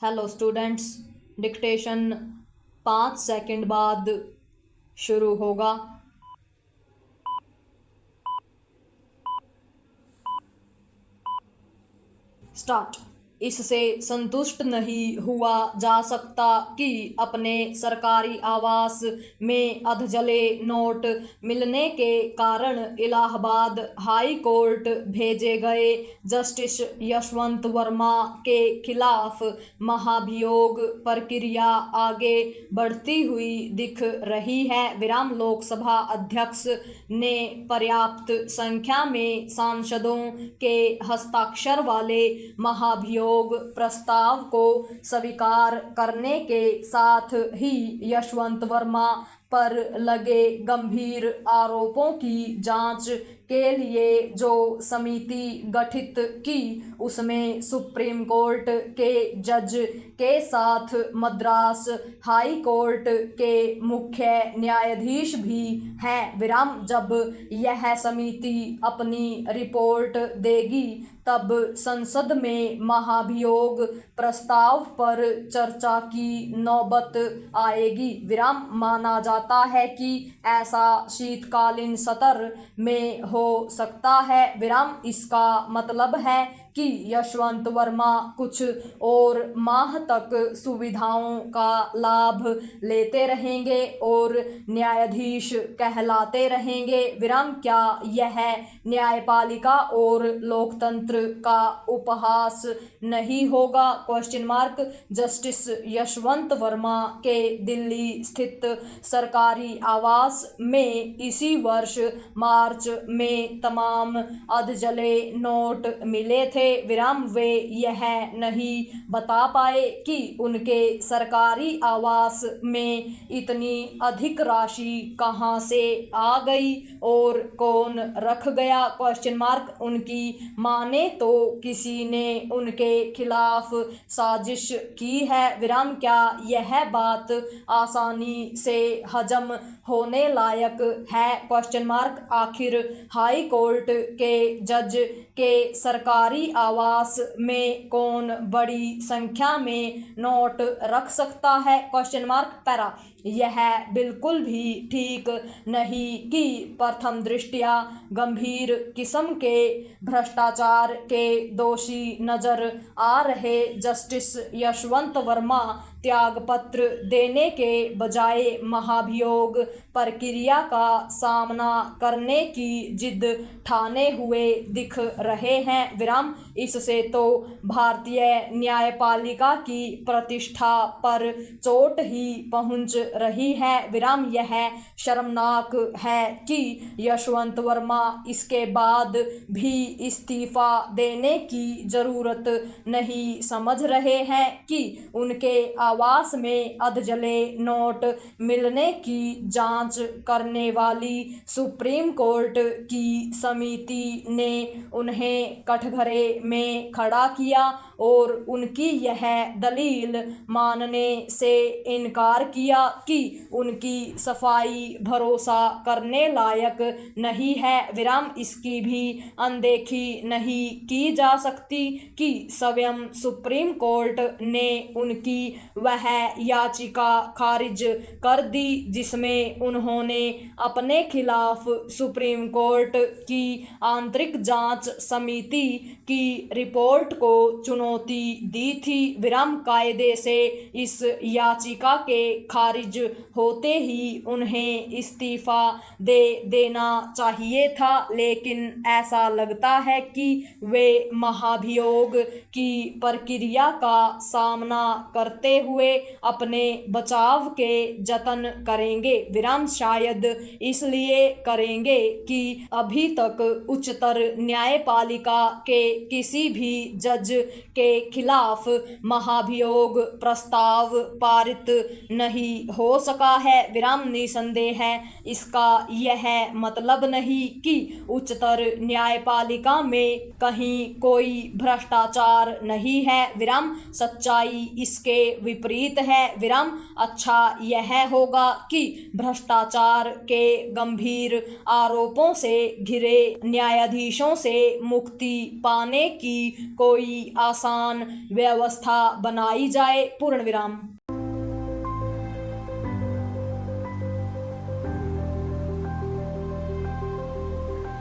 Hello students, dictation 5 second बाद शुरू होगा। स्टार्ट। इससे संतुष्ट नहीं हुआ जा सकता कि अपने सरकारी आवास में अधजले नोट मिलने के कारण इलाहाबाद हाई कोर्ट भेजे गए जस्टिस यशवंत वर्मा के खिलाफ महाभियोग प्रक्रिया आगे बढ़ती हुई दिख रही है। लोकसभा अध्यक्ष ने पर्याप्त संख्या में सांसदों के हस्ताक्षर वाले महाभियोग प्रस्ताव को स्वीकार करने के साथ ही यशवंत वर्मा पर लगे गंभीर आरोपों की जांच के लिए जो समिति गठित की उसमें सुप्रीम कोर्ट के जज के साथ मद्रास हाई कोर्ट के मुख्य न्यायाधीश भी हैं। जब यह समिति अपनी रिपोर्ट देगी तब संसद में महाभियोग प्रस्ताव पर चर्चा की नौबत आएगी। माना जाता है कि ऐसा शीतकालीन सत्र में हो सकता है। इसका मतलब है कि यशवंत वर्मा कुछ और माह तक सुविधाओं का लाभ लेते रहेंगे और न्यायाधीश कहलाते रहेंगे। क्या यह न्यायपालिका और लोकतंत्र का उपहास नहीं होगा? जस्टिस यशवंत वर्मा के दिल्ली स्थित सरकारी आवास में इसी वर्ष मार्च में तमाम अधजले नोट मिले थे। वे यह नहीं बता पाए कि उनके सरकारी आवास में इतनी अधिक राशि कहां से आ गई और कौन रख गया? उनकी माने तो किसी ने उनके खिलाफ साजिश की है। क्या यह बात आसानी से हजम होने लायक है? आखिर हाई कोर्ट के जज के सरकारी आवास में कौन बड़ी संख्या में नोट रख सकता है? पैरा। यह बिल्कुल भी ठीक नहीं कि प्रथम दृष्टया गंभीर किस्म के भ्रष्टाचार के दोषी नजर आ रहे जस्टिस यशवंत वर्मा त्यागपत्र देने के बजाय महाभियोग प्रक्रिया का सामना करने की जिद ठाने हुए दिख रहे हैं। इससे तो भारतीय न्यायपालिका की प्रतिष्ठा पर चोट ही पहुंच रही है। यह शर्मनाक है कि यशवंत वर्मा इसके बाद भी इस्तीफा देने की जरूरत नहीं समझ रहे हैं कि उनके आवास में अधजले नोट मिलने की जांच करने वाली सुप्रीम कोर्ट की समिति ने उन्हें कटघरे में खड़ा किया और उनकी यह दलील मानने से इनकार किया कि उनकी सफाई भरोसा करने लायक नहीं है। इसकी भी अनदेखी नहीं की जा सकती कि स्वयं सुप्रीम कोर्ट ने उनकी वह याचिका खारिज कर दी जिसमें उन्होंने अपने खिलाफ सुप्रीम कोर्ट की आंतरिक जांच समिति की रिपोर्ट को चुनौती दी थी। कायदे से इस याचिका के खारिज होते ही उन्हें इस्तीफा दे देना चाहिए था, लेकिन ऐसा लगता है कि वे महाभियोग की प्रक्रिया का सामना करते हुए अपने बचाव के जतन करेंगे। शायद इसलिए करेंगे कि अभी तक उच्चतर न्यायपालिका के किसी भी जज के खिलाफ महाभियोग प्रस्ताव पारित नहीं हो सका है। निसंदेह इसका यह मतलब नहीं कि उच्चतर न्यायपालिका में कहीं कोई भ्रष्टाचार नहीं है। सच्चाई इसके विपरीत है विराम। अच्छा यह होगा कि भ्रष्टाचार के गंभीर आरोपों से घिरे न्यायाधीशों से मुक्ति पाने की कोई आसान व्यवस्था बनाई जाए। पूर्ण विराम।